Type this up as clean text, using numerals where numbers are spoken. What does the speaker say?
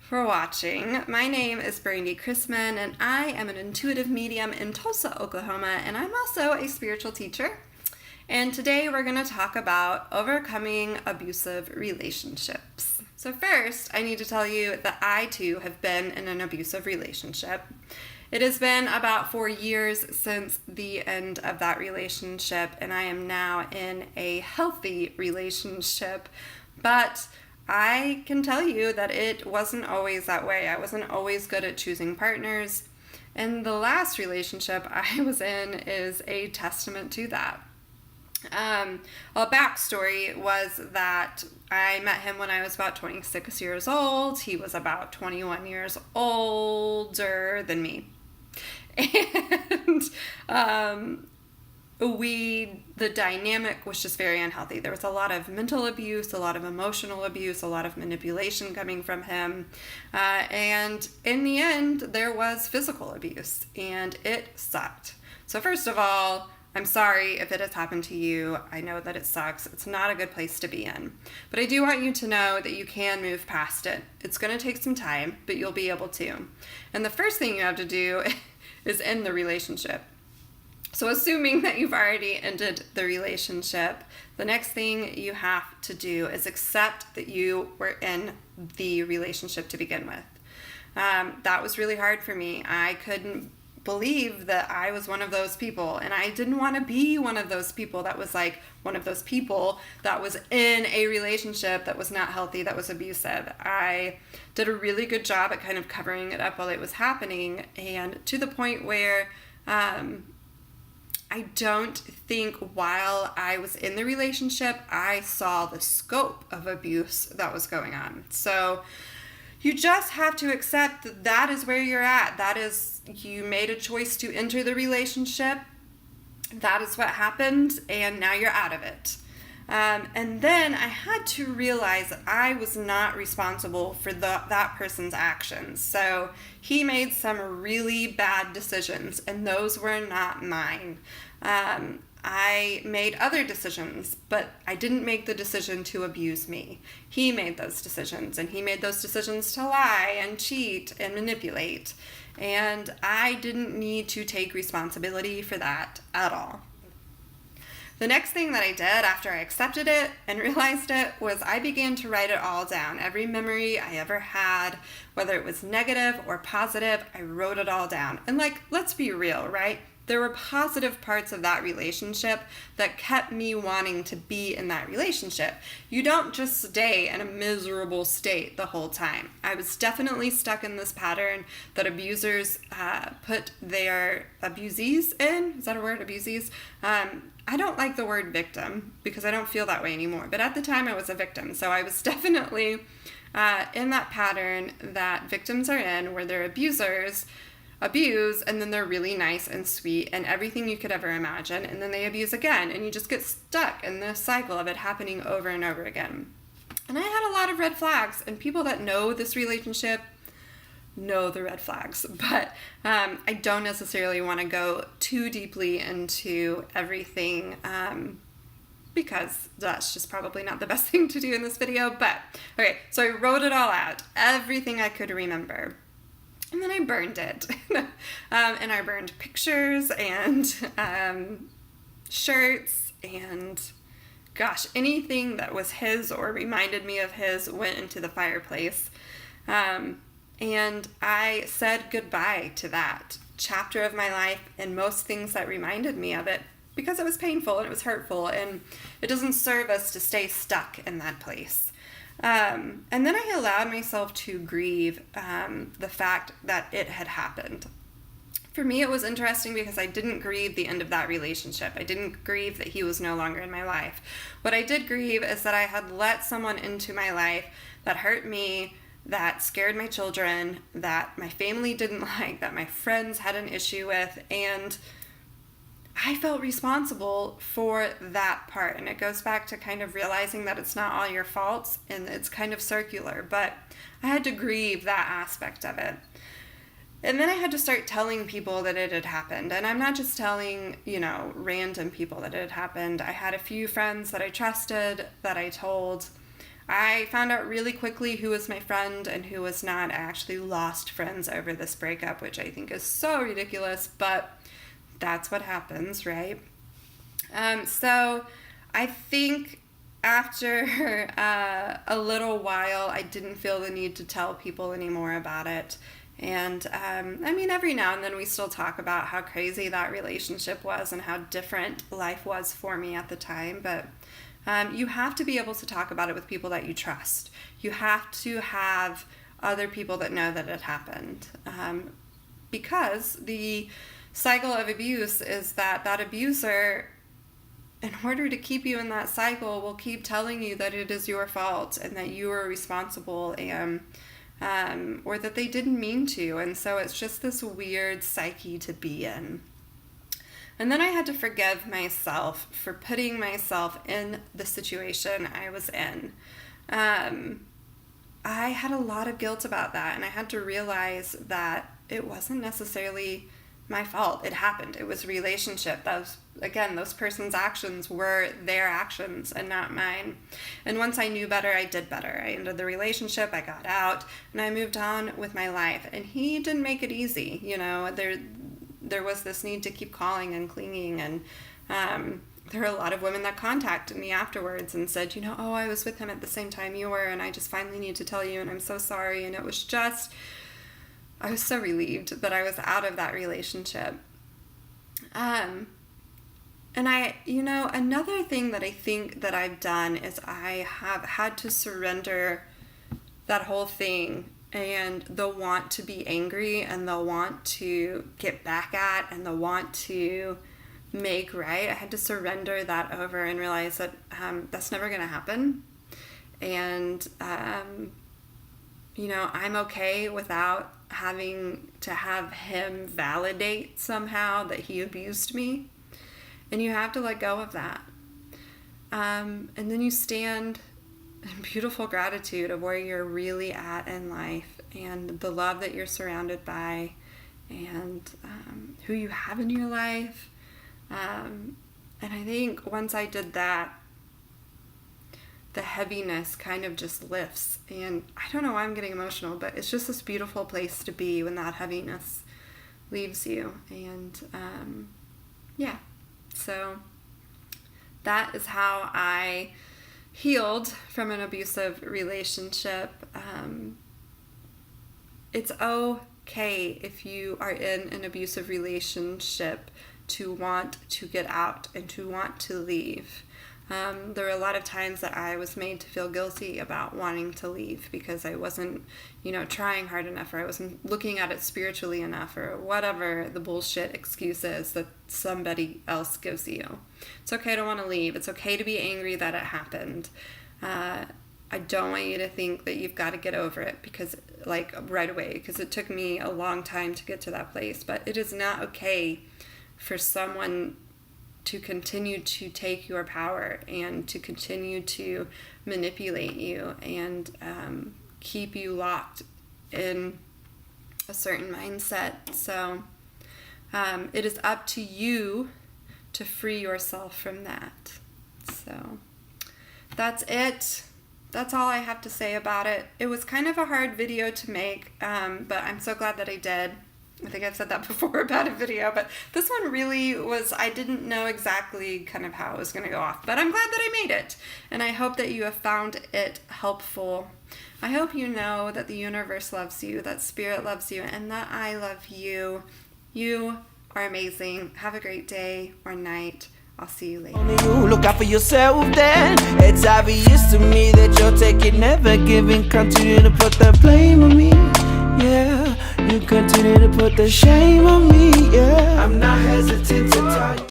for watching. My name is Brandie Chrisman, and I am an intuitive medium in Tulsa, Oklahoma, and I'm also a spiritual teacher. And today we're going to talk about overcoming abusive relationships. So first, I need to tell you that I too have been in an abusive relationship. It has been about 4 years since the end of that relationship, and I am now in a healthy relationship, but I can tell you that it wasn't always that way. I wasn't always good at choosing partners, and the last relationship I was in is a testament to that. A backstory was that I met him when I was about 26 years old. He was about 21 years older than me. And the dynamic was just very unhealthy. There was a lot of mental abuse, a lot of emotional abuse, a lot of manipulation coming from him. And in the end, there was physical abuse, and it sucked. So first of all, I'm sorry if it has happened to you. I know that it sucks. It's not a good place to be in. But I do want you to know that you can move past it. It's going to take some time, but you'll be able to. And the first thing you have to do is end the relationship. So assuming that you've already ended the relationship, the next thing you have to do is accept that you were in the relationship to begin with. That was really hard for me. I couldn't believe that I was one of those people, and I didn't want to be one of those people that was like one of those people that was in a relationship that was not healthy, that was abusive. I did a really good job at kind of covering it up while it was happening, and to the point where I don't think while I was in the relationship I saw the scope of abuse that was going on. So you just have to accept that that is where you're at. That is, you made a choice to enter the relationship. That is what happened, and now you're out of it. And then I had to realize that I was not responsible for that person's actions. So he made some really bad decisions, and those were not mine. I made other decisions, but I didn't make the decision to abuse me. He made those decisions, and he made those decisions to lie and cheat and manipulate. And I didn't need to take responsibility for that at all. The next thing that I did after I accepted it and realized it was I began to write it all down. Every memory I ever had, whether it was negative or positive, I wrote it all down. And let's be real, right? There were positive parts of that relationship that kept me wanting to be in that relationship. You don't just stay in a miserable state the whole time. I was definitely stuck in this pattern that abusers put their abusees in. Is that a word, abusees? I don't like the word victim because I don't feel that way anymore. But at the time I was a victim. So I was definitely in that pattern that victims are in, where their abusers abuse, and then they're really nice and sweet and everything you could ever imagine, and then they abuse again, and you just get stuck in this cycle of it happening over and over again. And I had a lot of red flags, and people that know this relationship know the red flags, but I don't necessarily want to go too deeply into everything because that's just probably not the best thing to do in this video. But okay, so I wrote it all out, everything I could remember. And then I burned it. And I burned pictures and shirts and, gosh, anything that was his or reminded me of his went into the fireplace. And I said goodbye to that chapter of my life and most things that reminded me of it, because it was painful and it was hurtful, and it doesn't serve us to stay stuck in that place. And then I allowed myself to grieve the fact that it had happened. For me, it was interesting because I didn't grieve the end of that relationship. I didn't grieve that he was no longer in my life. What I did grieve is that I had let someone into my life that hurt me, that scared my children, that my family didn't like, that my friends had an issue with, and I felt responsible for that part. And it goes back to kind of realizing that it's not all your faults, and it's kind of circular, but I had to grieve that aspect of it. And then I had to start telling people that it had happened. And I'm not just telling, random people that it had happened. I had a few friends that I trusted that I told. I found out really quickly who was my friend and who was not. I actually lost friends over this breakup, which I think is so ridiculous, but that's what happens, right? So I think after a little while, I didn't feel the need to tell people anymore about it. And I mean, every now and then we still talk about how crazy that relationship was and how different life was for me at the time, but you have to be able to talk about it with people that you trust. You have to have other people that know that it happened. Because the cycle of abuse is that abuser, in order to keep you in that cycle, will keep telling you that it is your fault and that you are responsible, and or that they didn't mean to. And so it's just this weird psyche to be in. And then I had to forgive myself for putting myself in the situation I was in. I had a lot of guilt about that, and I had to realize that it wasn't necessarily my fault. It happened. It was a relationship. Those person's actions were their actions and not mine. And once I knew better, I did better. I ended the relationship, I got out, and I moved on with my life. And he didn't make it easy. There was this need to keep calling and clinging, and there were a lot of women that contacted me afterwards and said, I was with him at the same time you were, and I just finally need to tell you, and I'm so sorry. And it was just, I was so relieved that I was out of that relationship. And another thing that I think that I've done is I have had to surrender that whole thing, and the want to be angry and the want to get back at and the want to make right. I had to surrender that over and realize that that's never going to happen. And, I'm okay without having to have him validate somehow that he abused me. And you have to let go of that. And then you stand in beautiful gratitude of where you're really at in life and the love that you're surrounded by and who you have in your life. And I think once I did that, the heaviness kind of just lifts. And I don't know why I'm getting emotional, but it's just this beautiful place to be when that heaviness leaves you. And so that is how I healed from an abusive relationship. It's okay if you are in an abusive relationship to want to get out and to want to leave. There were a lot of times that I was made to feel guilty about wanting to leave because I wasn't, trying hard enough, or I wasn't looking at it spiritually enough, or whatever the bullshit excuse is that somebody else gives you. It's okay to want to leave. It's okay to be angry that it happened. I don't want you to think that you've got to get over it because, right away, because it took me a long time to get to that place. But it is not okay for someone to continue to take your power and to continue to manipulate you and keep you locked in a certain mindset. So it is up to you to free yourself from that. So that's it. That's all I have to say about it. It was kind of a hard video to make, but I'm so glad that I did. I think I've said that before about a video, but this one really was, I didn't know exactly kind of how it was going to go off, but I'm glad that I made it, and I hope that you have found it helpful. I hope you know that the universe loves you, that spirit loves you, and that I love you. You are amazing. Have a great day or night. I'll see you later. Only you look out for yourself then. It's obvious to me that you're taking, never giving, continue to put the blame on me. Yeah, you continue to put the shame on me. Yeah, I'm not hesitant to tell you.